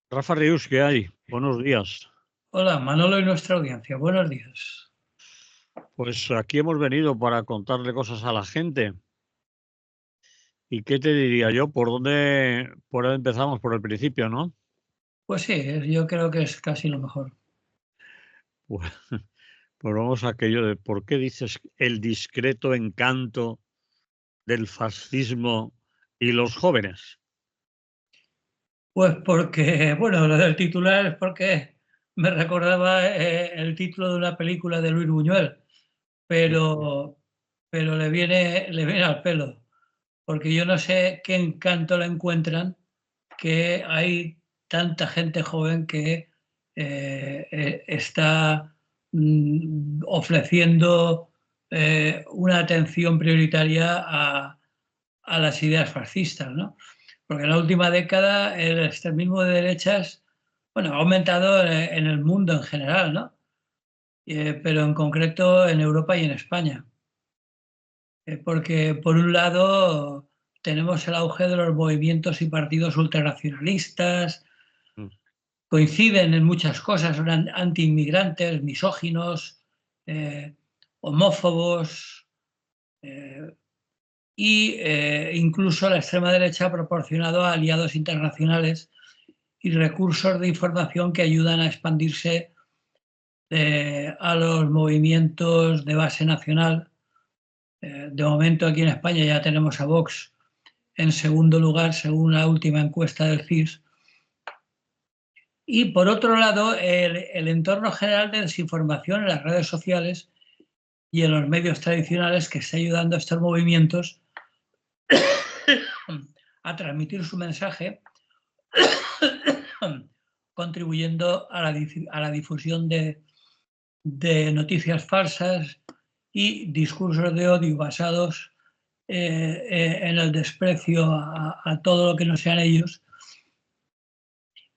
Rafa Rius, ¿qué hay? Buenos días. Hola, Manolo y nuestra audiencia. Buenos días. Pues aquí hemos venido para contarle cosas a la gente. ¿Y qué te diría yo? ¿Por dónde empezamos? Por el principio, ¿no? Pues sí, yo creo que es casi lo mejor. Pues, pues vamos a aquello de por qué dices el discreto encanto del fascismo y los jóvenes. Pues porque, bueno, lo del titular es porque me recordaba el título de una película de Luis Buñuel, pero, pero le viene al pelo, porque yo no sé qué encanto le encuentran que hay tanta gente joven que está ofreciendo una atención prioritaria a las ideas fascistas, ¿no? Porque en la última década el extremismo de derechas, bueno, ha aumentado en el mundo en general, ¿no? Pero en concreto en Europa y en España. Porque por un lado tenemos el auge de los movimientos y partidos ultranacionalistas, Mm. coinciden en muchas cosas, son anti-inmigrantes, misóginos, eh, homófobos, eh, incluso la extrema derecha ha proporcionado a aliados internacionales y recursos de información que ayudan a expandirse a los movimientos de base nacional. De momento aquí en España ya tenemos a Vox en segundo lugar, según la última encuesta del CIS. Y por otro lado, el entorno general de desinformación en las redes sociales y en los medios tradicionales que está ayudando a estos movimientos a transmitir su mensaje, contribuyendo a la difusión de noticias falsas y discursos de odio basados en el desprecio a todo lo que no sean ellos.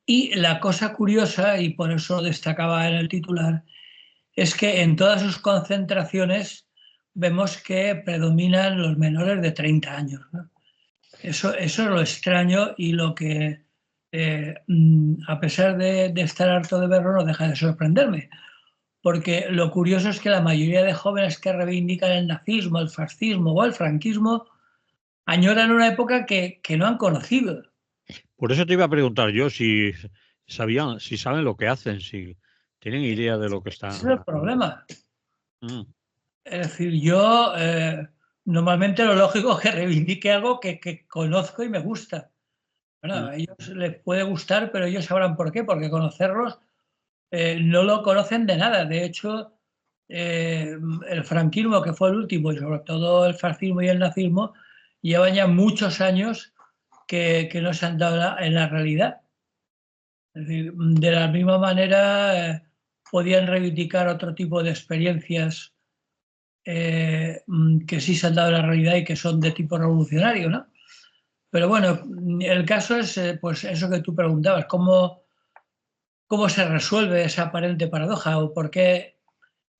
Y la cosa curiosa, y por eso destacaba en el titular, es que en todas sus concentraciones vemos que predominan los menores de 30 años, ¿no? Eso es lo extraño y lo que, a pesar de estar harto de verlo, no deja de sorprenderme. Porque lo curioso es que la mayoría de jóvenes que reivindican el nazismo, el fascismo o el franquismo añoran una época que no han conocido. Por eso te iba a preguntar yo si saben lo que hacen, si tienen idea de lo que Ese es están. el problema. Mm. Es decir, yo normalmente lo lógico es que reivindique algo que conozco y me gusta. Bueno, Mm. a ellos les puede gustar, pero ellos sabrán por qué, porque conocerlos no lo conocen de nada. De hecho, el franquismo, que fue el último, y sobre todo el fascismo y el nazismo, llevan ya muchos años que no se han dado en la realidad. Es decir, de la misma manera, podían reivindicar otro tipo de experiencias que sí se han dado en la realidad y que son de tipo revolucionario, ¿no? Pero bueno, el caso es pues eso que tú preguntabas, cómo se resuelve esa aparente paradoja o por qué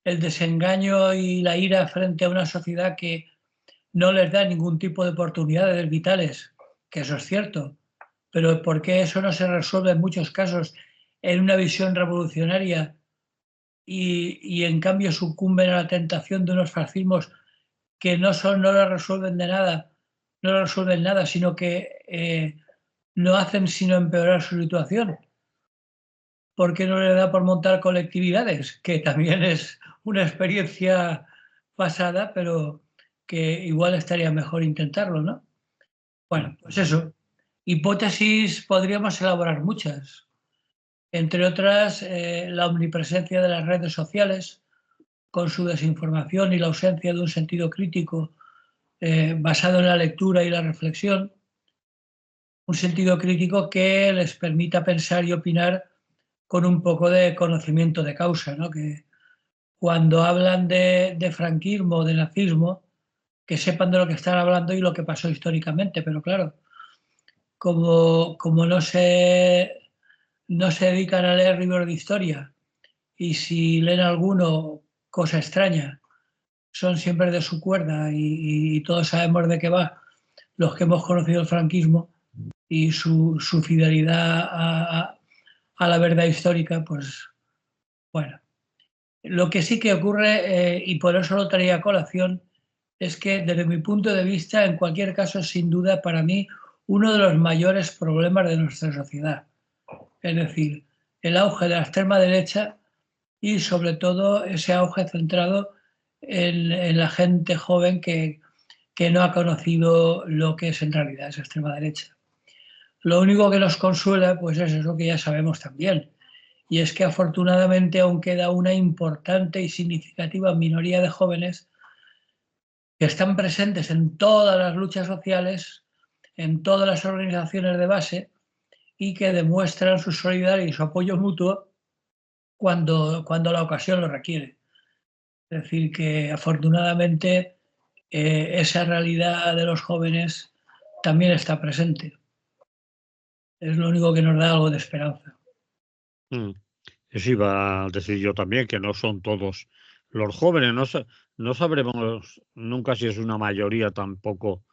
el desengaño y la ira frente a una sociedad que no les da ningún tipo de oportunidades vitales, que eso es cierto, pero por qué eso no se resuelve en muchos casos en una visión revolucionaria y en cambio sucumben a la tentación de unos fascismos que no lo resuelven de nada, no lo resuelven nada, sino que no hacen sino empeorar su situación. ¿Por qué no le da por montar colectividades? Que también es una experiencia pasada, pero que igual estaría mejor intentarlo, ¿no? Mm. Bueno, pues eso. Hipótesis podríamos elaborar muchas. Entre otras, la omnipresencia de las redes sociales, con su desinformación y la ausencia de un sentido crítico basado en la lectura y la reflexión, un sentido crítico que les permita pensar y opinar con un poco de conocimiento de causa, ¿no? Que cuando hablan de franquismo o de nazismo, que sepan de lo que están hablando y lo que pasó históricamente, pero claro, como no se dedican a leer libros de historia y si leen alguno, cosa extraña, son siempre de su cuerda y todos sabemos de qué va los que hemos conocido el franquismo y su fidelidad a la verdad histórica, pues bueno. Lo que sí que ocurre, y por eso lo traía a colación, es que desde mi punto de vista, en cualquier caso, es sin duda para mí uno de los mayores problemas de nuestra sociedad. Es decir, el auge de la extrema derecha y sobre todo ese auge centrado en la gente joven que no ha conocido lo que es en realidad esa extrema derecha. Lo único que nos consuela pues es eso que ya sabemos también, y es que afortunadamente aún queda una importante y significativa minoría de jóvenes que están presentes en todas las luchas sociales, en todas las organizaciones de base y que demuestran su solidaridad y su apoyo mutuo cuando la ocasión lo requiere. Es decir, que afortunadamente esa realidad de los jóvenes también está presente. Es lo único que nos da algo de esperanza. Mm. Eso iba a decir yo también, que no son todos los jóvenes. No sabremos nunca si es una mayoría tampoco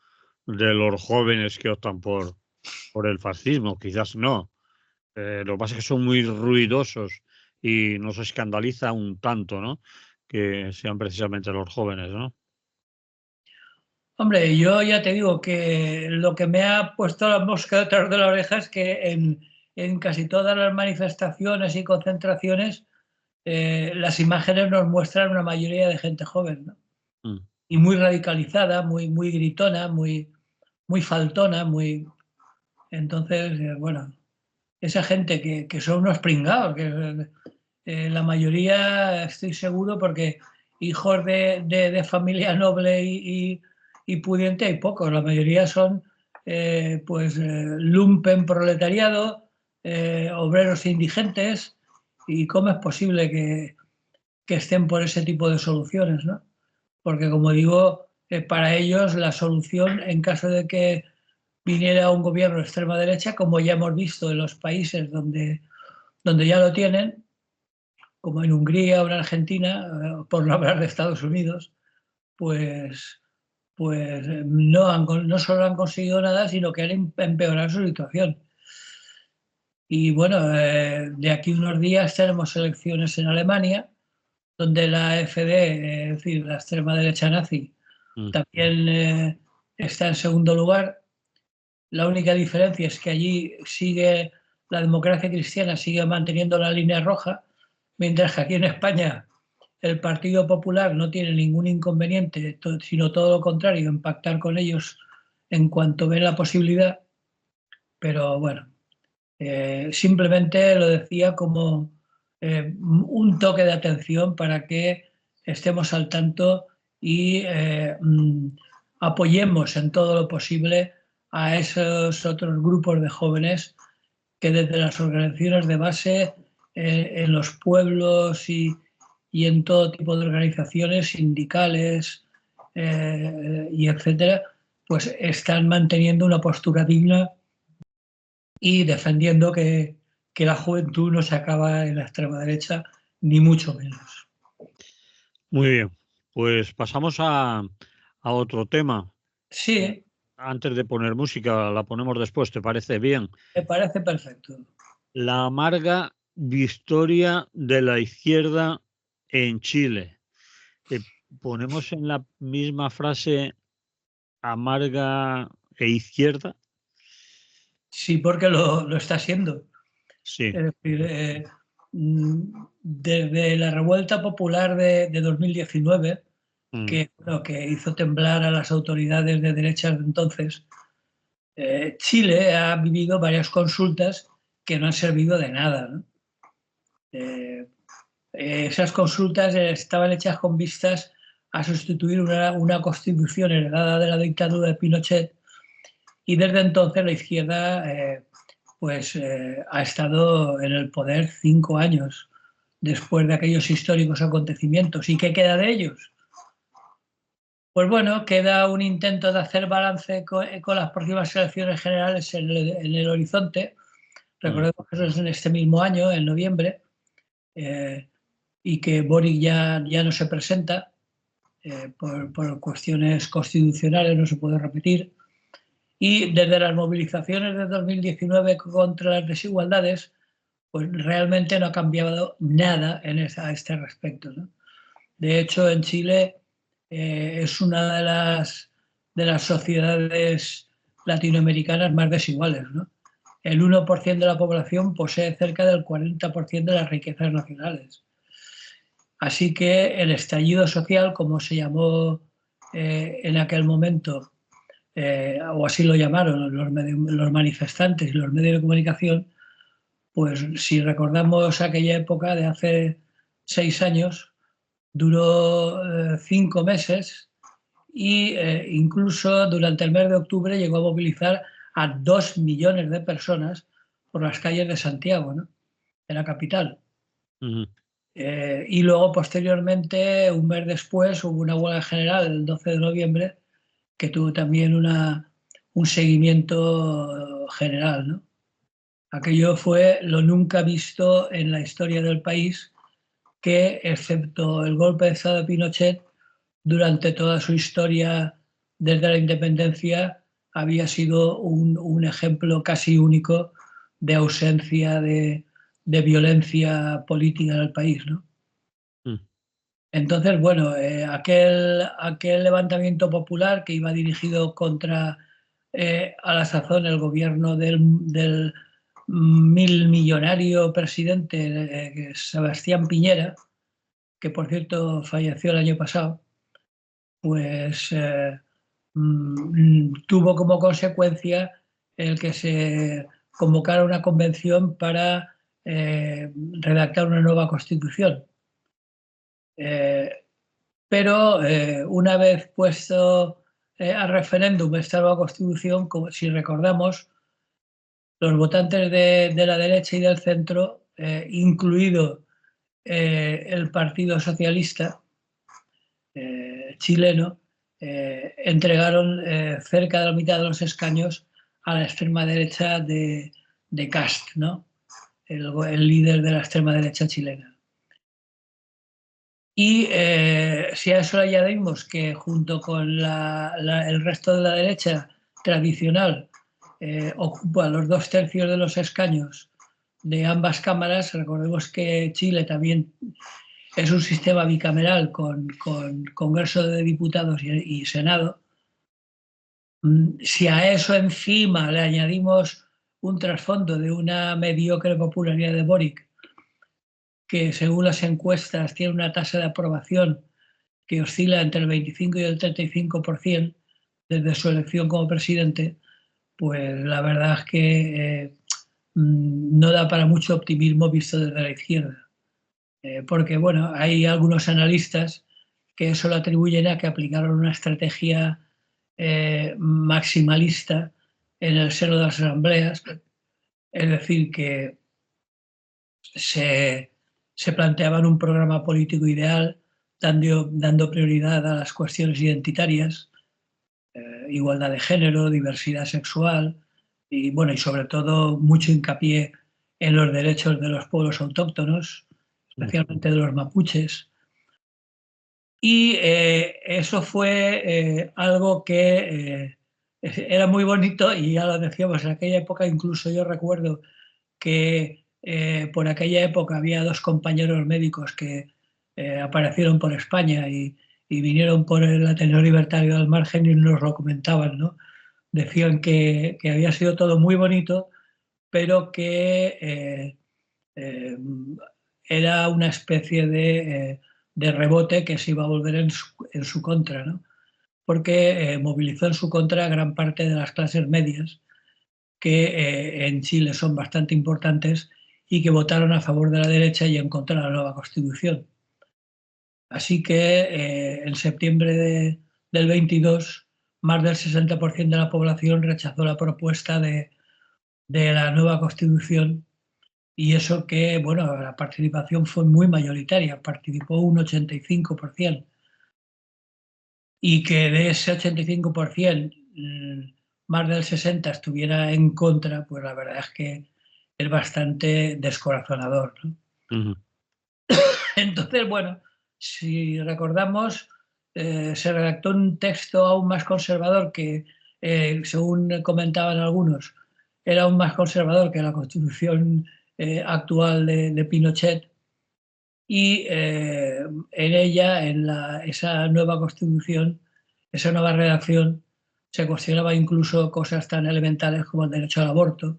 de los jóvenes que optan por el fascismo. Quizás no. Lo que pasa es que son muy ruidosos y nos escandaliza un tanto, ¿no? Que sean precisamente los jóvenes, ¿no? Hombre, yo ya te digo que lo que me ha puesto la mosca detrás de la oreja es que en casi todas las manifestaciones y concentraciones las imágenes nos muestran una mayoría de gente joven, ¿no? Mm. Y muy radicalizada, muy gritona, muy faltona, muy... Entonces, bueno, esa gente que son unos pringados, que la mayoría estoy seguro porque hijos de familia noble y pudiente hay pocos, la mayoría son lumpen proletariado, obreros indigentes, y cómo es posible que estén por ese tipo de soluciones, ¿no? Porque como digo, para ellos la solución en caso de que viniera un gobierno de extrema derecha, como ya hemos visto en los países donde ya lo tienen, como en Hungría o en Argentina, por no hablar de Estados Unidos, pues, no solo han conseguido nada, sino que han empeorado su situación. Y bueno, de aquí unos días tenemos elecciones en Alemania, donde la AfD, es decir, la extrema derecha nazi, Mm. también está en segundo lugar. La única diferencia es que allí sigue la democracia cristiana, sigue manteniendo la línea roja, mientras que aquí en España el Partido Popular no tiene ningún inconveniente, sino todo lo contrario, en pactar con ellos en cuanto ve la posibilidad. Pero bueno, simplemente lo decía como un toque de atención para que estemos al tanto y apoyemos en todo lo posible a esos otros grupos de jóvenes que desde las organizaciones de base, en los pueblos y en todo tipo de organizaciones sindicales y etcétera, pues están manteniendo una postura digna y defendiendo que la juventud no se acaba en la extrema derecha, ni mucho menos. Muy bien. Pues pasamos a otro tema. Sí, Antes de poner música, la ponemos después, ¿te parece bien? me parece perfecto. La amarga historia de la izquierda en Chile. Eh, ¿Ponemos en la misma frase amarga e izquierda? Sí, porque lo está siendo. Sí. Es decir, desde la revuelta popular de 2019, Mm. que hizo temblar a las autoridades de derechas de entonces, Chile ha vivido varias consultas que no han servido de nada, ¿no? Eh, esas consultas estaban hechas con vistas a sustituir una constitución heredada de la dictadura de Pinochet, y desde entonces la izquierda ha estado en el poder 5 años después de aquellos históricos acontecimientos. ¿Y qué queda de ellos? Pues bueno, queda un intento de hacer balance con las próximas elecciones generales en el horizonte. Mm. Recordemos que eso es en este mismo año, en noviembre, y que Boric ya no se presenta por cuestiones constitucionales, no se puede repetir. Y desde las movilizaciones de 2019 contra las desigualdades, pues realmente no ha cambiado nada a este respecto, ¿no? De hecho, en Chile es una de las sociedades latinoamericanas más desiguales, ¿no? El 1% de la población posee cerca del 40% de las riquezas nacionales. Así que el estallido social, como se llamó en aquel momento, o así lo llamaron los manifestantes y los medios de comunicación, pues si recordamos aquella época de hace 6 años, duró 5 meses e incluso durante el mes de octubre llegó a movilizar a 2 millones de personas por las calles de Santiago, ¿no?, de la capital. Y luego, posteriormente, un mes después, hubo una huelga general el 12 de noviembre que tuvo también un seguimiento general, ¿no? Aquello fue lo nunca visto en la historia del país, que, excepto el golpe de Estado de Pinochet, durante toda su historia desde la independencia había sido un ejemplo casi único de ausencia de violencia política en el país, ¿no? Entonces, bueno, aquel levantamiento popular que iba dirigido contra, a la sazón, el gobierno del millonario presidente Sebastián Piñera, que por cierto falleció el año pasado, pues tuvo como consecuencia el que se convocara una convención para redactar una nueva constitución. Pero una vez puesto a referéndum esta nueva constitución, como si recordamos, los votantes de la derecha y del centro, incluido el Partido Socialista chileno, entregaron cerca de la mitad de los escaños a la extrema derecha de Kast, ¿no?, el líder de la extrema derecha chilena. Y si a eso le añadimos que junto con el resto de la derecha tradicional ocupa los 2/3 de los escaños de ambas cámaras, recordemos que Chile también es un sistema bicameral con Congreso de Diputados y Senado. Si a eso encima le añadimos un trasfondo de una mediocre popularidad de Boric, que según las encuestas tiene una tasa de aprobación que oscila entre el 25 y el 35% desde su elección como presidente, pues la verdad es que no da para mucho optimismo visto desde la izquierda. Porque, bueno, hay algunos analistas que eso lo atribuyen a que aplicaron una estrategia maximalista en el seno de las asambleas, es decir, que se planteaban un programa político ideal dando prioridad a las cuestiones identitarias, igualdad de género, diversidad sexual y, bueno, y sobre todo mucho hincapié en los derechos de los pueblos autóctonos, especialmente de los mapuches. Y eso fue algo que era muy bonito, y ya lo decíamos en aquella época. Incluso yo recuerdo que por aquella época había 2 compañeros médicos que aparecieron por España y vinieron por el Ateneo Libertario del Margen y nos lo comentaban, ¿no? Decían que había sido todo muy bonito, pero que era una especie de rebote que se iba a volver en su contra, ¿no? Porque movilizó en su contra a gran parte de las clases medias, que en Chile son bastante importantes y que votaron a favor de la derecha y en contra de la nueva Constitución. Así que en septiembre del 22, más del 60% de la población rechazó la propuesta de la nueva Constitución, y eso que, bueno, la participación fue muy mayoritaria, participó un 85%, y que de ese 85%, más del 60% estuviera en contra, pues la verdad es que es bastante descorazonador, ¿no? Entonces, bueno, si recordamos, se redactó un texto aún más conservador que, según comentaban algunos, era aún más conservador que la Constitución actual de Pinochet, y en ella, esa nueva constitución, esa nueva redacción, se cuestionaba incluso cosas tan elementales como el derecho al aborto,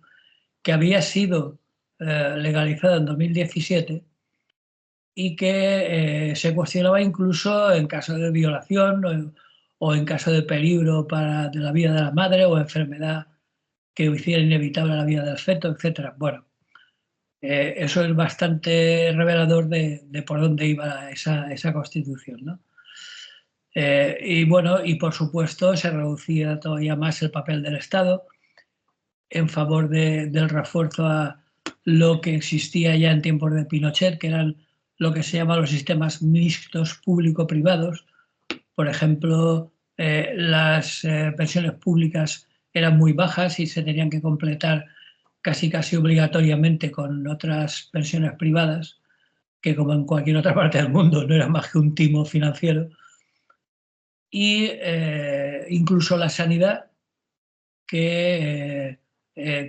que había sido legalizado en 2017 y que se cuestionaba incluso en caso de violación o en caso de peligro para la vida de la madre o enfermedad que hiciera inevitable la vida del feto, etc. Bueno, eso es bastante revelador de por dónde iba esa constitución, ¿no? Y bueno, y por supuesto se reducía todavía más el papel del Estado en favor del refuerzo a lo que existía ya en tiempos de Pinochet, que eran lo que se llaman los sistemas mixtos público-privados. Por ejemplo, las pensiones públicas eran muy bajas y se tenían que completar casi obligatoriamente con otras pensiones privadas, que como en cualquier otra parte del mundo no era más que un timo financiero. Y incluso la sanidad, que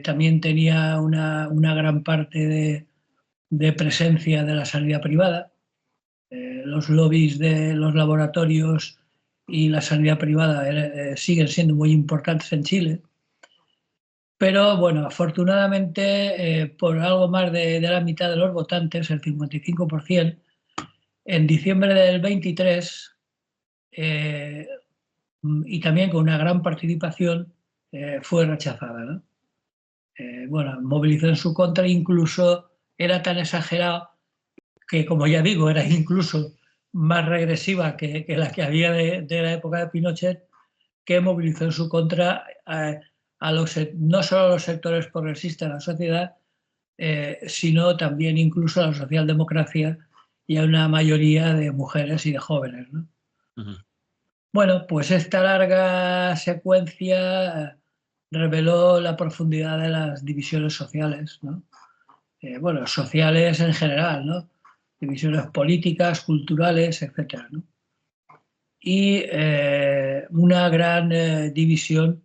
también tenía una gran parte de presencia de la sanidad privada. Los lobbies de los laboratorios y la sanidad privada siguen siendo muy importantes en Chile. Pero bueno, afortunadamente, por algo más de la mitad de los votantes, el 55%, en diciembre del 23, y también con una gran participación, fue rechazada, ¿no? Bueno, movilizó en su contra, incluso era tan exagerado que, como ya digo, era incluso más regresiva que la que había de la época de Pinochet, que movilizó en su contra no solo a los sectores progresistas de la sociedad, sino también incluso a la socialdemocracia y a una mayoría de mujeres y de jóvenes, ¿no? Ujú. Bueno, pues esta larga secuencia reveló la profundidad de las divisiones sociales, ¿no? Bueno, sociales en general, ¿no? Divisiones políticas, culturales, etcétera, ¿no? Y una gran división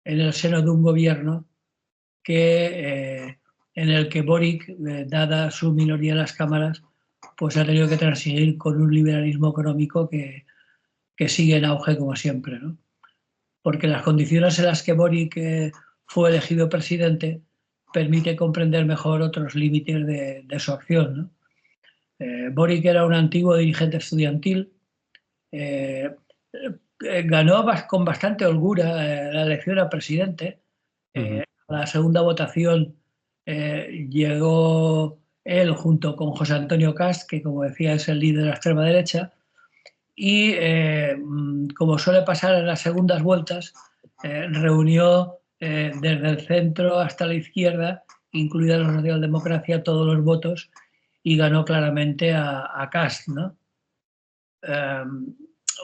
en el seno de un gobierno en el que Boric, dada su minoría en las cámaras, pues ha tenido que transigir con un liberalismo económico que sigue en auge como siempre, ¿no? Porque las condiciones en las que Boric fue elegido presidente permite comprender mejor otros límites de su acción, ¿no? Boric era un antiguo dirigente estudiantil, ganó con bastante holgura la elección a presidente. Ujú. A la segunda votación llegó él junto con José Antonio Cast, que como decía es el líder de la extrema derecha, y como suele pasar en las segundas vueltas, reunió desde el centro hasta la izquierda, incluida la socialdemocracia, todos los votos y ganó claramente a Cast, ¿no?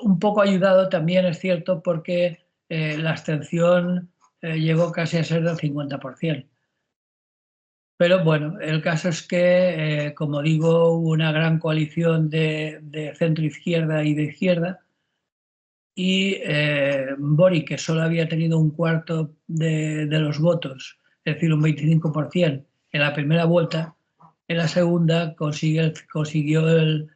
Un poco ayudado también, es cierto, porque la abstención llegó casi a ser del 50%. Pero bueno, el caso es que, como digo, hubo una gran coalición de centro-izquierda y de izquierda, y Boric, que solo había tenido un cuarto de los votos, es decir, un 25% en la primera vuelta, en la segunda consiguió el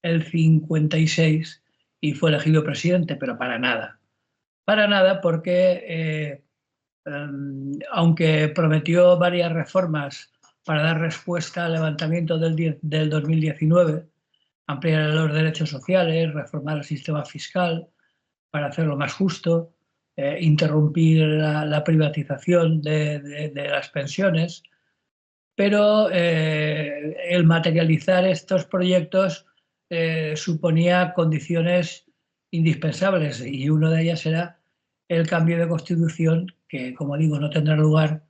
56% y fue elegido presidente, pero para nada. Para nada porque, aunque prometió varias reformas para dar respuesta al levantamiento del 2019, ampliar los derechos sociales, reformar el sistema fiscal para hacerlo más justo, interrumpir la privatización de las pensiones, pero el materializar estos proyectos suponía condiciones indispensables y una de ellas era el cambio de constitución, que como digo no tendrá lugar,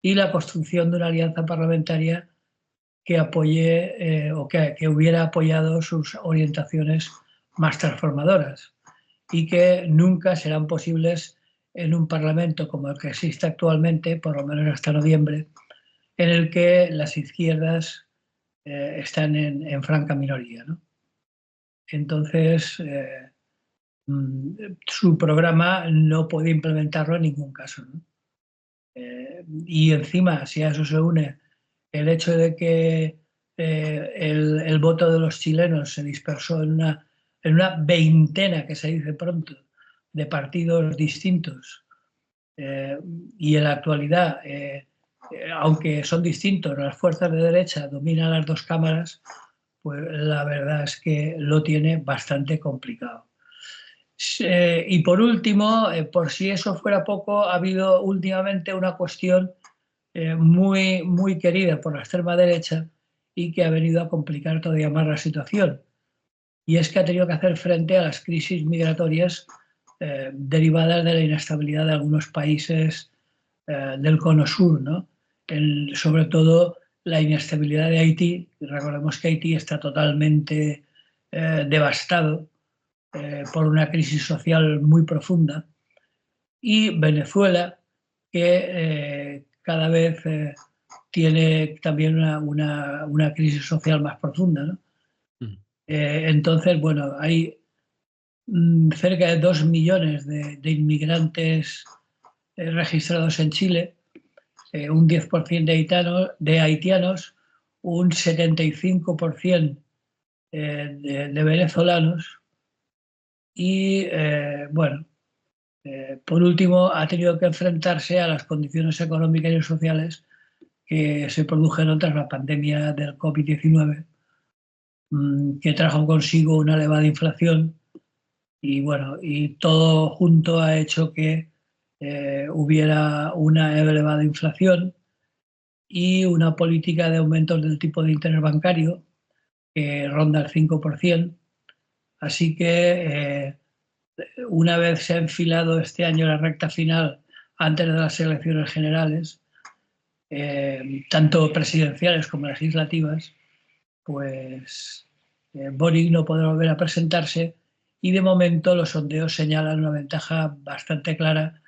y la construcción de una alianza parlamentaria que apoye o que hubiera apoyado sus orientaciones más transformadoras y que nunca serán posibles en un parlamento como el que existe actualmente, por lo menos hasta noviembre, en el que las izquierdas están en franca minoría, ¿no? Entonces, su programa no puede implementarlo en ningún caso, ¿no? Y encima, si a eso se une el hecho de que el voto de los chilenos se dispersó en una veintena, que se dice pronto, de partidos distintos, y en la actualidad, aunque son distintos, las fuerzas de derecha dominan las dos cámaras, pues la verdad es que lo tiene bastante complicado. Y por último, por si eso fuera poco, ha habido últimamente una cuestión muy querida por la extrema derecha y que ha venido a complicar todavía más la situación. Y es que ha tenido que hacer frente a las crisis migratorias derivadas de la inestabilidad de algunos países del cono sur, ¿no? Sobre todo la inestabilidad de Haití. Recordemos que Haití está totalmente devastado por una crisis social muy profunda, y Venezuela, que cada vez tiene también una crisis social más profunda, ¿no? Entonces, bueno, hay cerca de 2 millones de inmigrantes registrados en Chile, un 10% de haitianos, un 75% de venezolanos y, bueno, por último, ha tenido que enfrentarse a las condiciones económicas y sociales que se produjeron tras la pandemia del COVID-19, que trajo consigo una elevada inflación y, bueno, y todo junto ha hecho que hubiera una elevada inflación y una política de aumentos del tipo de interés bancario que ronda el 5%. Así que una vez se ha enfilado este año la recta final antes de las elecciones generales, tanto presidenciales como legislativas, pues Boric no podrá volver a presentarse y de momento los sondeos señalan una ventaja bastante clara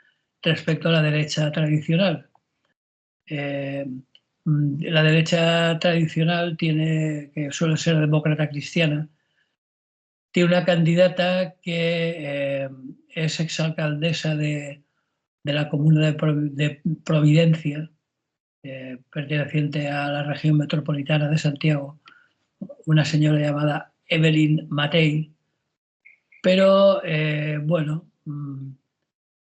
respecto a la derecha tradicional. La derecha tradicional que suele ser demócrata cristiana, tiene una candidata que es exalcaldesa de la comuna de Providencia, perteneciente a la región metropolitana de Santiago, una señora llamada Evelyn Matei. Pero bueno,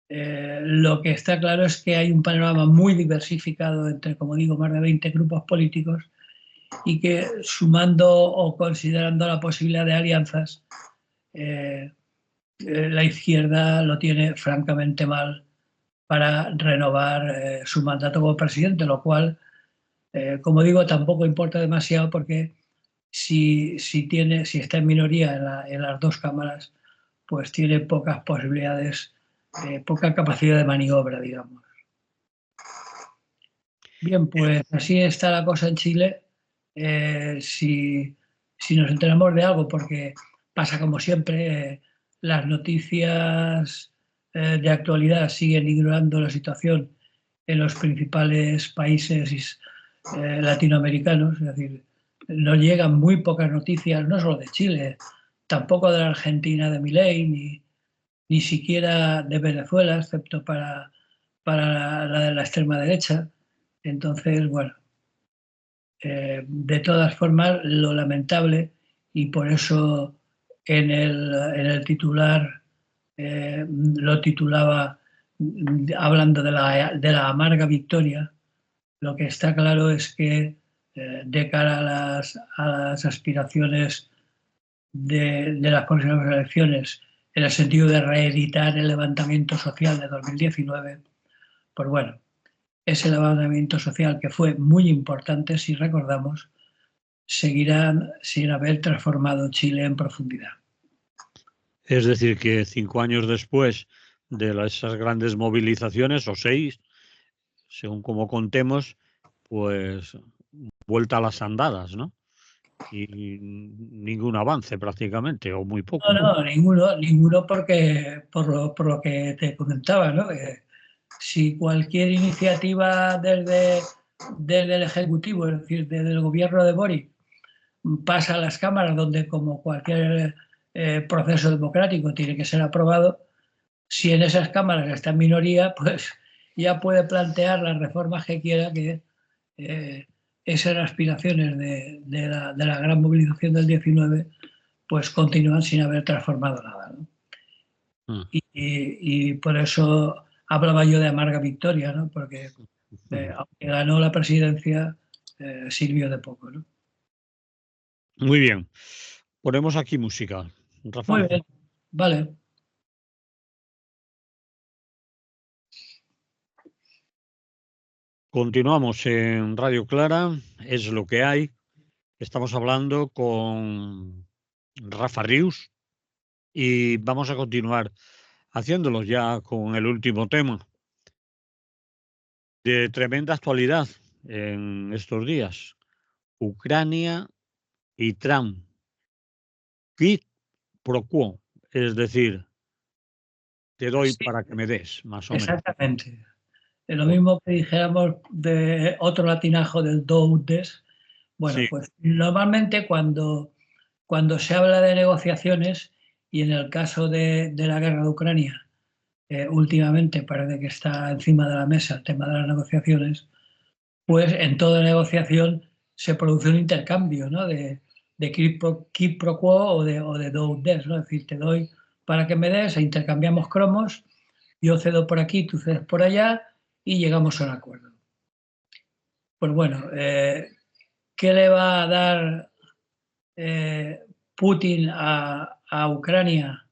lo que está claro es que hay un panorama muy diversificado entre, como digo, más de 20 grupos políticos, y que sumando o considerando la posibilidad de alianzas, la izquierda lo tiene francamente mal para renovar su mandato como presidente, lo cual, como digo, tampoco importa demasiado, porque si está en minoría en las dos cámaras, pues tiene pocas posibilidades, poca capacidad de maniobra, digamos. Bien, pues así está la cosa en Chile. Si nos enteramos de algo, porque pasa como siempre, las noticias de actualidad siguen ignorando la situación en los principales países latinoamericanos, es decir, nos llegan muy pocas noticias, no solo de Chile, tampoco de la Argentina de Milei, ni siquiera de Venezuela, excepto para la de la extrema derecha. Entonces, bueno, de todas formas, lo lamentable, y por eso en el titular lo titulaba hablando de la amarga victoria, lo que está claro es que de cara a las aspiraciones de las próximas elecciones, en el sentido de reeditar el levantamiento social de 2019, pues bueno, ese levantamiento social, que fue muy importante, si recordamos, seguirán sin haber transformado Chile en profundidad. Es decir, que 5 años después de esas grandes movilizaciones, o 6, según como contemos, pues vuelta a las andadas, ¿no? Y ningún avance prácticamente, o muy poco. No, ninguno, porque por lo que te comentaba, ¿no? Si cualquier iniciativa desde el Ejecutivo, es decir, desde el gobierno de Boric, pasa a las cámaras, donde, como cualquier proceso democrático, tiene que ser aprobado, si en esas cámaras está en minoría, pues ya puede plantear las reformas que quiera, que esas aspiraciones de la gran movilización del 19 pues continúan sin haber transformado nada, ¿no? Y por eso hablaba yo de amarga victoria, ¿no? Porque aunque ganó la presidencia, sirvió de poco, ¿no? Muy bien. Ponemos aquí música, Muy Rafa. bien, vale. Continuamos en Radio Clara, es lo que hay. Estamos hablando con Rafa Rius y vamos a continuar haciéndolo ya con el último tema de tremenda actualidad en estos días. Ucrania y Trump. Quid pro quo, es decir, te doy Sí, para que me des, más o menos. exactamente. Es lo Por- mismo que dijéramos de otro latinajo del do des. Sí, Bueno, pues normalmente cuando se habla de negociaciones, y en el caso de la guerra de Ucrania, últimamente parece que está encima de la mesa el tema de las negociaciones, pues en toda negociación se produce un intercambio, ¿no? De quid pro quo o de do des, ¿no? Es decir, te doy para que me des, e intercambiamos cromos, yo cedo por aquí, tú cedes por allá y llegamos a un acuerdo. Pues bueno, ¿qué le va a dar Putin a Ucrania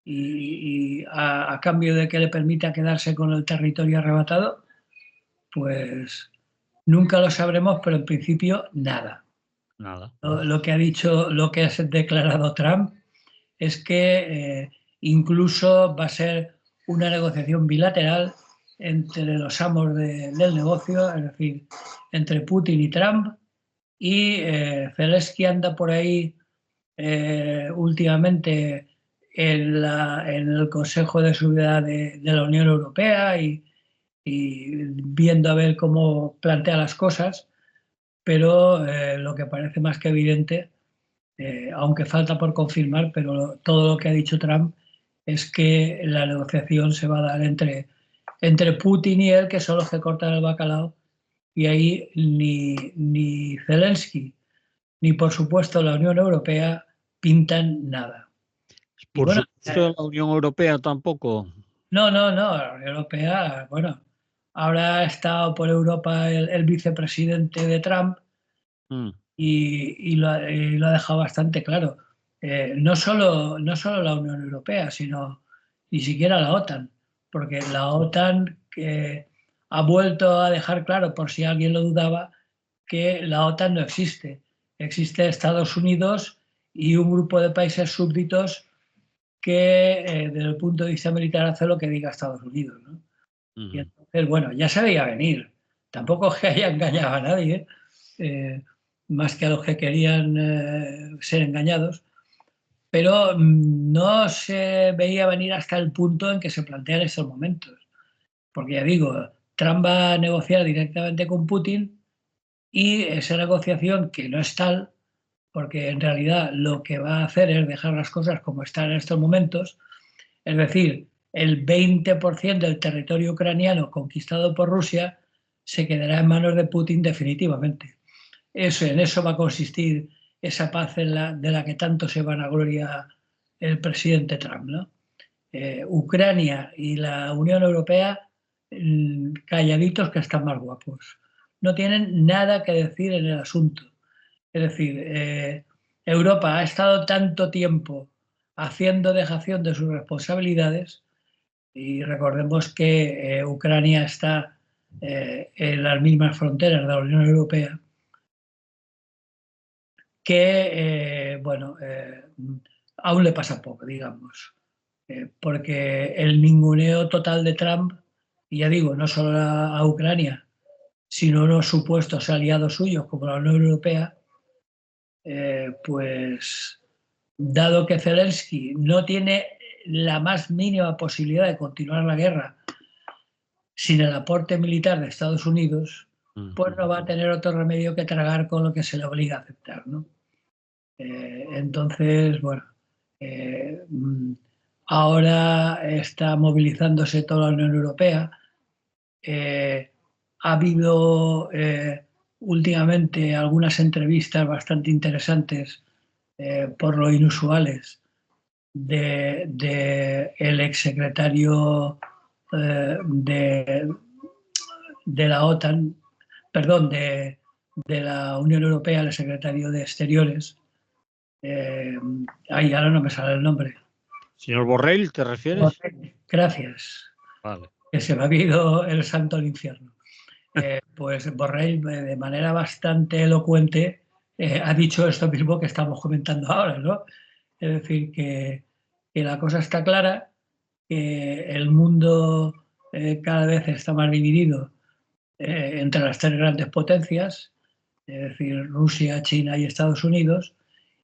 y a cambio de que le permita quedarse con el territorio arrebatado? Pues nunca lo sabremos, pero en principio nada. nada. Lo que ha dicho, lo que ha declarado Trump es que incluso va a ser una negociación bilateral entre los amos del negocio, es decir, entre Putin y Trump, y Zelensky anda por ahí últimamente en el Consejo de Seguridad de la Unión Europea y viendo a ver cómo plantea las cosas, pero lo que parece más que evidente, aunque falta por confirmar, pero todo lo que ha dicho Trump es que la negociación se va a dar entre Putin y él, que son los que cortan el bacalao, y ahí ni Zelensky ni por supuesto la Unión Europea pintan nada. Y Por bueno, supuesto, la Unión Europea tampoco. no, la Unión Europea, bueno, ahora ha estado por Europa el vicepresidente de Trump Mm, y lo ha dejado bastante claro. No solo la Unión Europea, sino ni siquiera la OTAN, porque la OTAN ha vuelto a dejar claro, por si alguien lo dudaba, que la OTAN no existe. Existe Estados Unidos y un grupo de países súbditos que, desde el punto de vista militar, hace lo que diga Estados Unidos, ¿no? Y mm. entonces, bueno, ya se veía venir. Tampoco es que haya engañado a nadie, eh, más que a los que querían ser engañados, pero no se veía venir hasta el punto en que se plantean estos momentos. Porque ya digo, Trump va a negociar directamente con Putin y esa negociación, que no es tal, porque en realidad lo que va a hacer es dejar las cosas como están en estos momentos, es decir, el 20% del territorio ucraniano conquistado por Rusia se quedará en manos de Putin definitivamente. En eso va a consistir esa paz de la que tanto se vanagloria el presidente Trump, ¿no? Ucrania y la Unión Europea calladitos que están más guapos. No tienen nada que decir en el asunto. Es decir, Europa ha estado tanto tiempo haciendo dejación de sus responsabilidades y recordemos que Ucrania está en las mismas fronteras de la Unión Europea, que, bueno, aún le pasa poco, digamos, porque el ninguneo total de Trump, y ya digo, no solo a Ucrania, sino a unos supuestos aliados suyos como la Unión Europea, pues dado que Zelensky no tiene la más mínima posibilidad de continuar la guerra sin el aporte militar de Estados Unidos, pues no va a tener otro remedio que tragar con lo que se le obliga a aceptar, ¿no? Entonces, bueno, eh, ahora está movilizándose toda la Unión Europea. Ha habido últimamente algunas entrevistas bastante interesantes, por lo inusuales, de el exsecretario de la OTAN, perdón, de la Unión Europea, el secretario de Exteriores. Ahora no me sale el nombre. Señor Borrell, ¿te refieres? Gracias. Vale. Que se me ha ido el santo al infierno. Pues Borrell, de manera bastante elocuente, ha dicho esto mismo que estamos comentando ahora, ¿no? Es decir, que la cosa está clara, que el mundo cada vez está más dividido entre las tres grandes potencias, es decir, Rusia, China y Estados Unidos,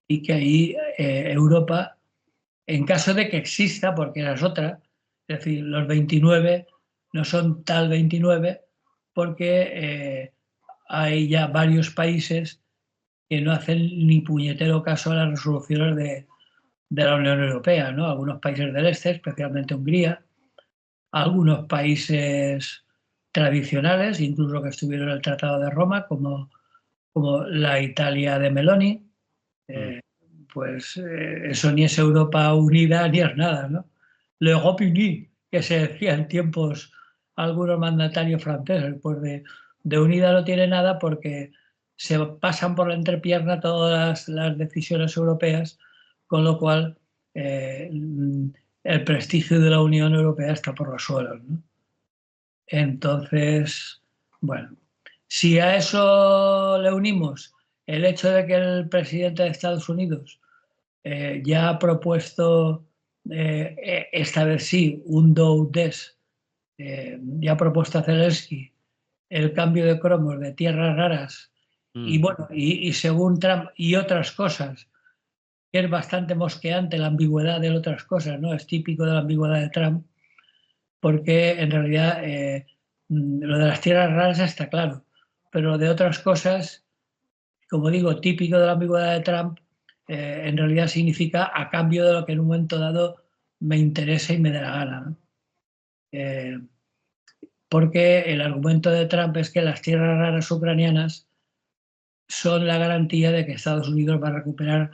y que ahí Europa, en caso de que exista, porque esa es otra, es decir, los 29 no son tal 29 porque hay ya varios países que no hacen ni puñetero caso a las resoluciones de la Unión Europea, ¿no? Algunos países del este, especialmente Hungría, algunos países tradicionales, incluso que estuvieron en el Tratado de Roma, como la Italia de Meloni, Mm. pues eso ni es Europa unida ni es nada, ¿no? L'Europe unie, que se decía en tiempos algunos mandatarios franceses, pues de unida no tiene nada porque se pasan por la entrepierna todas las decisiones europeas, con lo cual el prestigio de la Unión Europea está por los suelos, ¿no? Entonces, bueno, si a eso le unimos el hecho de que el presidente de Estados Unidos ya ha propuesto, esta vez sí, un do-des, ya ha propuesto a Zelensky el cambio de cromos de tierras raras y Mm. bueno, y según Trump y otras cosas, que es bastante mosqueante la ambigüedad de otras cosas, ¿no? Es típico de la ambigüedad de Trump, porque en realidad lo de las tierras raras está claro, pero lo de otras cosas, como digo, típico de la ambigüedad de Trump, en realidad significa a cambio de lo que en un momento dado me interesa y me dé la gana, ¿no? Eh, porque el argumento de Trump es que las tierras raras ucranianas son la garantía de que Estados Unidos va a recuperar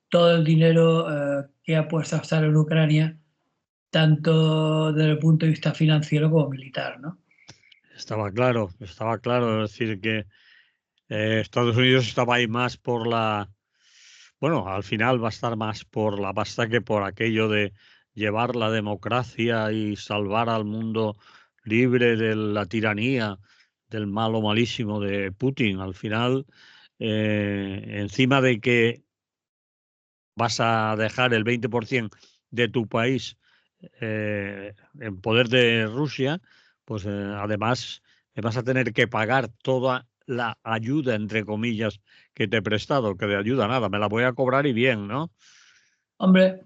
todo el dinero que ha puesto a estar en Ucrania, tanto desde el punto de vista financiero como militar, ¿no? Estaba claro. Es decir, que Estados Unidos estaba ahí más por la... Bueno, al final va a estar más por la pasta que por aquello de llevar la democracia y salvar al mundo libre de la tiranía, del malo malísimo de Putin. Al final, encima de que vas a dejar el 20% de tu país en poder de Rusia, pues además vas a tener que pagar toda la ayuda, entre comillas, que te he prestado, que de ayuda nada, me la voy a cobrar y bien, ¿no? Hombre,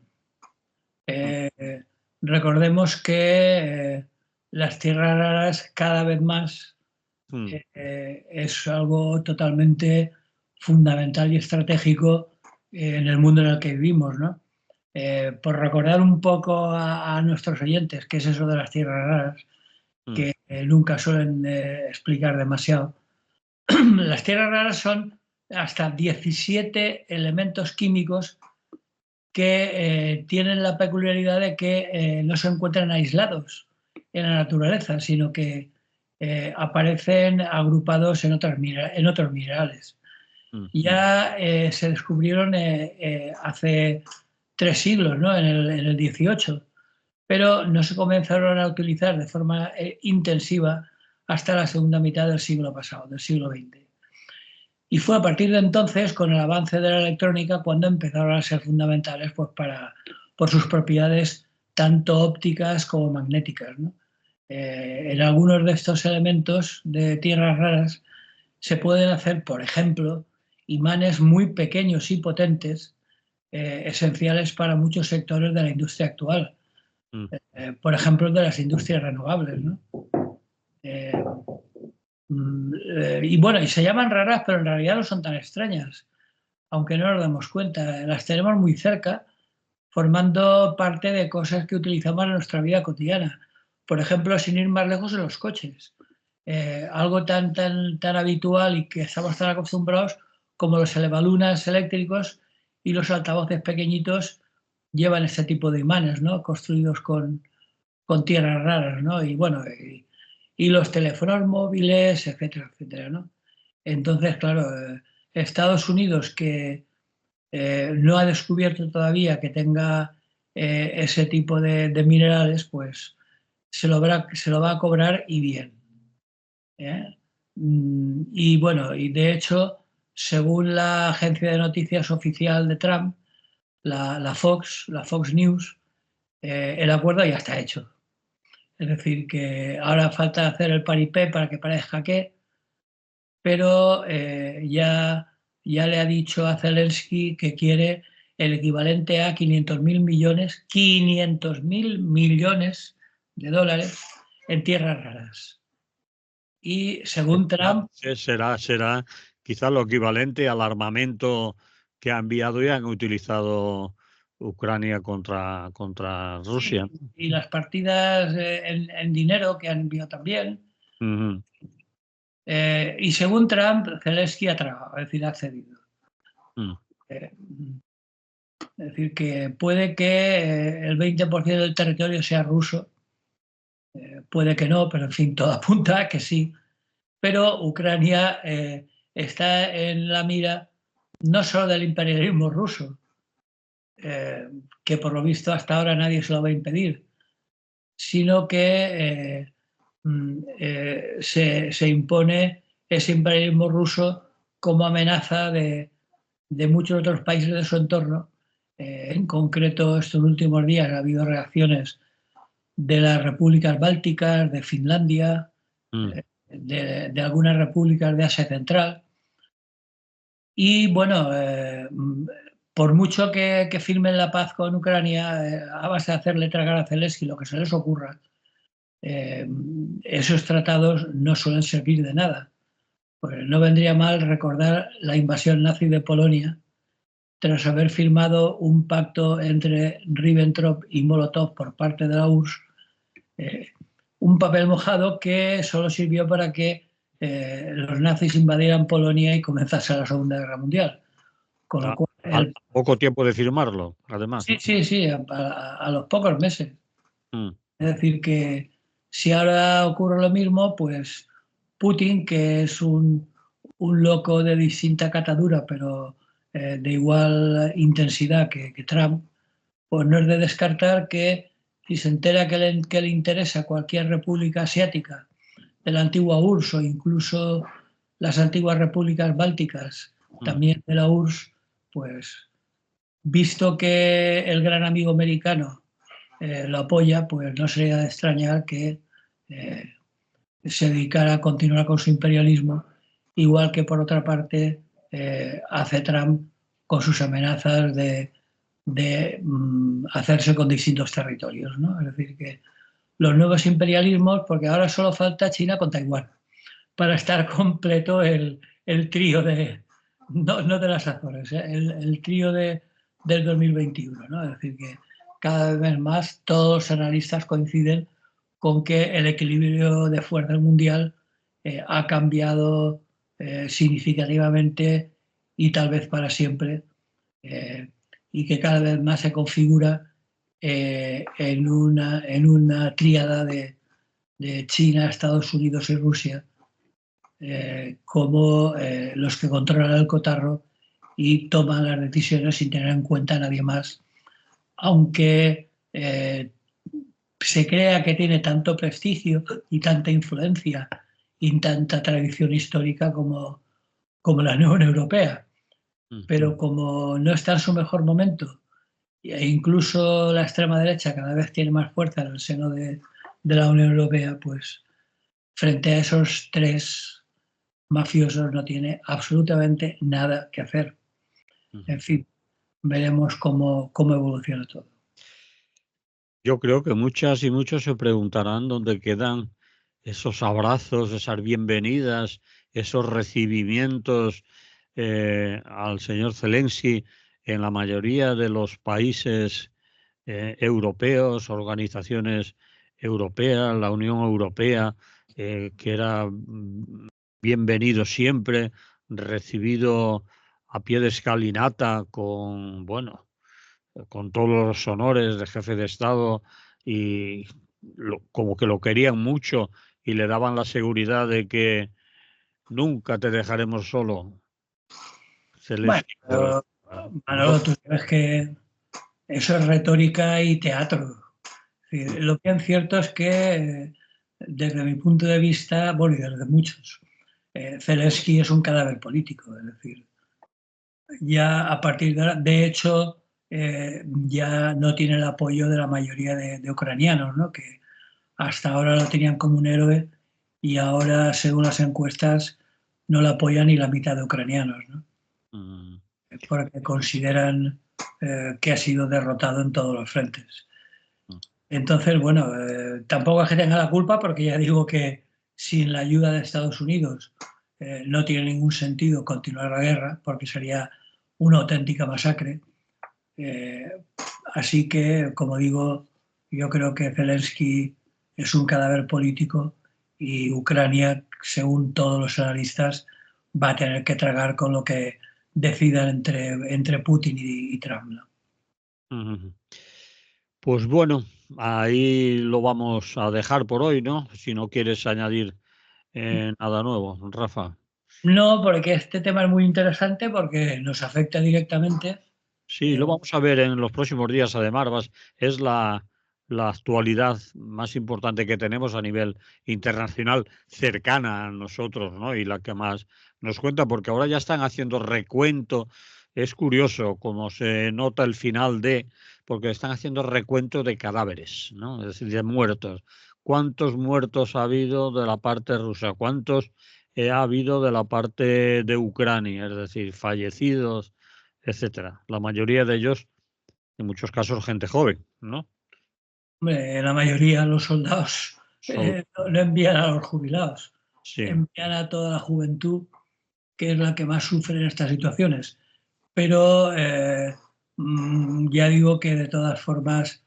Mm. eh, recordemos que las tierras raras cada vez más Mm. es algo totalmente fundamental y estratégico en el mundo en el que vivimos, ¿no? Por recordar un poco a nuestros oyentes qué es eso de las tierras raras, Mm. que nunca suelen explicar demasiado. Las tierras raras son hasta 17 elementos químicos que tienen la peculiaridad de que no se encuentran aislados en la naturaleza, sino que aparecen agrupados en otros minerales. Mm. Ya se descubrieron hace 3 siglos, ¿no? En el 18, pero no se comenzaron a utilizar de forma intensiva hasta la segunda mitad del siglo pasado, del siglo XX. Y fue a partir de entonces, con el avance de la electrónica, cuando empezaron a ser fundamentales pues, por sus propiedades tanto ópticas como magnéticas, ¿no? En algunos de estos elementos de tierras raras se pueden hacer, por ejemplo, imanes muy pequeños y potentes, esenciales para muchos sectores de la industria actual. Mm. Por ejemplo, de las industrias renovables, ¿no? Eh, y bueno, y se llaman raras, pero en realidad no son tan extrañas, aunque no nos damos cuenta. Las tenemos muy cerca, formando parte de cosas que utilizamos en nuestra vida cotidiana. Por ejemplo, sin ir más lejos, en los coches. algo tan habitual y que estamos tan acostumbrados como los elevalunas eléctricos y los altavoces pequeñitos llevan este tipo de imanes, ¿no? Construidos con tierras raras, ¿no? Y bueno, y los teléfonos móviles, etcétera, etcétera, ¿no? Entonces, claro, Estados Unidos, que no ha descubierto todavía que tenga ese tipo de minerales, pues se lo va a cobrar y bien. Y bueno, y de hecho, según la agencia de noticias oficial de Trump, la Fox News, el acuerdo ya está hecho. Es decir, que ahora falta hacer el paripé para que parezca que, pero ya le ha dicho a Zelensky que quiere el equivalente a 500.000 millones de dólares en tierras raras. Y según Trump... Será quizás lo equivalente al armamento que ha enviado y han utilizado Ucrania contra Rusia. Y las partidas en dinero que han enviado también. Uh-huh. Y según Trump, Zelensky ha tragado, es decir, ha cedido. Es decir, que puede que el 20% del territorio sea ruso, puede que no, pero en fin, todo apunta a que sí. Pero Ucrania está en la mira no solo del imperialismo ruso, que por lo visto hasta ahora nadie se lo va a impedir, sino que se impone ese imperialismo ruso como amenaza de muchos otros países de su entorno. En concreto, estos últimos días ha habido reacciones de las repúblicas bálticas, de Finlandia, de algunas repúblicas de Asia Central. Y bueno, por mucho que firmen la paz con Ucrania, a base de hacerle tragar a Zelensky lo que se les ocurra, esos tratados no suelen servir de nada. Pues no vendría mal recordar la invasión nazi de Polonia tras haber firmado un pacto entre Ribbentrop y Molotov por parte de la URSS, un papel mojado que solo sirvió para que los nazis invadieran Polonia y comenzase la Segunda Guerra Mundial. Con lo cual, al poco tiempo de firmarlo, además. Sí, a los pocos meses. Mm. Es decir, que si ahora ocurre lo mismo, pues Putin, que es un loco de distinta catadura, pero de igual intensidad que Trump, pues no es de descartar que si se entera que le interesa cualquier república asiática de la antigua URSS o incluso las antiguas repúblicas bálticas, también de la URSS, pues visto que el gran amigo americano lo apoya, pues no sería de extrañar que se dedicara a continuar con su imperialismo, igual que por otra parte hace Trump con sus amenazas de hacerse con distintos territorios, ¿no? Es decir, que los nuevos imperialismos, porque ahora solo falta China con Taiwán, para estar completo el trío de, no de las Azores, el trío del 2021, ¿no? Es decir, que cada vez más todos los analistas coinciden con que el equilibrio de fuerzas mundial ha cambiado significativamente y tal vez para siempre, y que cada vez más se configura en una tríada de China, Estados Unidos y Rusia como los que controlan el cotarro y toman las decisiones sin tener en cuenta a nadie más, aunque se crea que tiene tanto prestigio y tanta influencia y tanta tradición histórica como la Unión Europea. Pero como no está en su mejor momento e incluso la extrema derecha cada vez tiene más fuerza en el seno de la Unión Europea, pues frente a esos tres mafiosos no tiene absolutamente nada que hacer. En fin, veremos cómo evoluciona todo. Yo creo que muchas y muchos se preguntarán dónde quedan esos abrazos, esas bienvenidas, esos recibimientos al señor Zelensky en la mayoría de los países europeos, organizaciones europeas, la Unión Europea, que era bienvenido siempre, recibido a pie de escalinata con, bueno, con todos los honores de jefe de Estado y como que lo querían mucho y le daban la seguridad de que nunca te dejaremos solo. Bueno, Zelensky, pues, pero, no. Manolo, tú sabes que eso es retórica y teatro. Es decir, lo bien cierto es que, desde mi punto de vista, bueno, y desde muchos, Zelensky es un cadáver político. Es decir, ya a partir de ahora, de hecho, ya no tiene el apoyo de la mayoría de ucranianos, ¿no? Que hasta ahora lo tenían como un héroe y ahora, según las encuestas, no lo apoyan ni la mitad de ucranianos, ¿no? Mm, Porque consideran que ha sido derrotado en todos los frentes. mm, Entonces, bueno, tampoco es que tenga la culpa, porque ya digo que sin la ayuda de Estados Unidos no tiene ningún sentido continuar la guerra, porque sería una auténtica masacre. Eh, Así que, como digo, yo creo que Zelensky es un cadáver político y Ucrania, según todos los analistas, va a tener que tragar con lo que decidan entre Putin y Trump, ¿no? mm. Pues bueno, ahí lo vamos a dejar por hoy, ¿no? Si no quieres añadir nada nuevo, Rafa. No, porque este tema es muy interesante porque nos afecta directamente. Sí, lo vamos a ver en los próximos días, además, es la actualidad más importante que tenemos a nivel internacional, cercana a nosotros, ¿no? Y la que más nos cuenta, porque ahora ya están haciendo recuento. Es curioso cómo se nota el final porque están haciendo recuento de cadáveres, ¿no? Es decir, de muertos. ¿Cuántos muertos ha habido de la parte rusa? ¿Cuántos ha habido de la parte de Ucrania? Es decir, fallecidos, etcétera. La mayoría de ellos, en muchos casos, gente joven, ¿no? Hombre, la mayoría de los soldados Sol- no envían a los jubilados, sí, envían a toda la juventud, que es la que más sufre en estas situaciones. Pero ya digo que, de todas formas,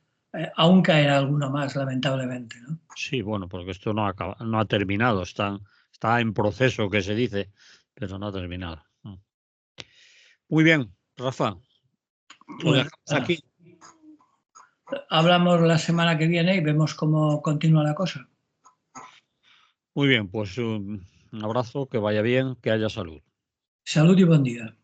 aún caerá alguno más, lamentablemente, ¿no? sí, bueno, porque esto no ha terminado, está en proceso, que se dice, pero no ha terminado. Muy bien, Rafa, lo Pues dejamos aquí. hablamos la semana que viene y vemos cómo continúa la cosa. Muy bien, pues un abrazo, que vaya bien, que haya salud. Salud y buen día.